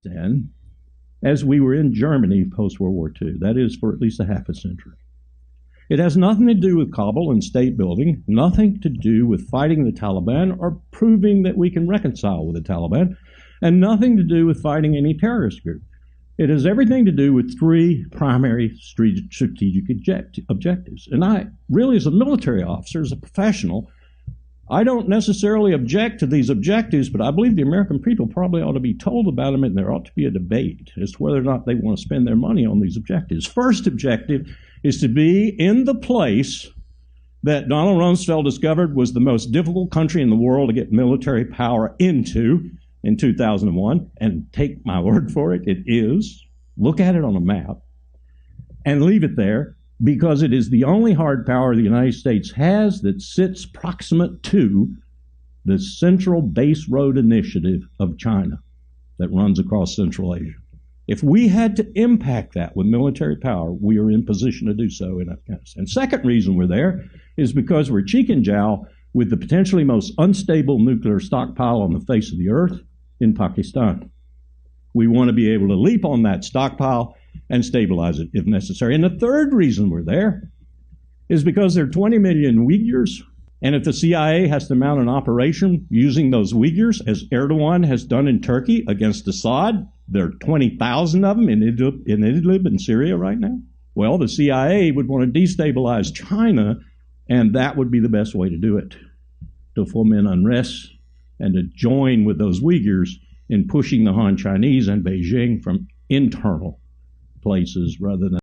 Afghanistan as we were in Germany post-World War II. That is, for at least a half a century. It has nothing to do with Kabul and state building, nothing to do with fighting the Taliban or proving that we can reconcile with the Taliban, and nothing to do with fighting any terrorist group. It has everything to do with three primary strategic objectives. And I really, as a military officer, as a professional, I don't necessarily object to these objectives, but I believe the American people probably ought to be told about them, and there ought to be a debate as to whether or not they want to spend their money on these objectives. First objective is to be in the place that Donald Rumsfeld discovered was the most difficult country in the world to get military power into in 2001, and take my word for it, it is. Look at it on a map and leave it there, because it is the only hard power the United States has that sits proximate to the Central Base Road Initiative of China that runs across Central Asia. If we had to impact that with military power, we are in position to do so in Afghanistan. Second reason we're there is because we're cheek and jowl with the potentially most unstable nuclear stockpile on the face of the earth in Pakistan. We want to be able to leap on that stockpile and stabilize it if necessary. And the third reason we're there is because there are 20 million Uyghurs, and if the CIA has to mount an operation using those Uyghurs, as Erdogan has done in Turkey against Assad, there are 20,000 of them in Idlib in Syria right now. Well, the CIA would want to destabilize China, and that would be the best way to do it, to foment unrest and to join with those Uyghurs in pushing the Han Chinese and Beijing from internal places rather than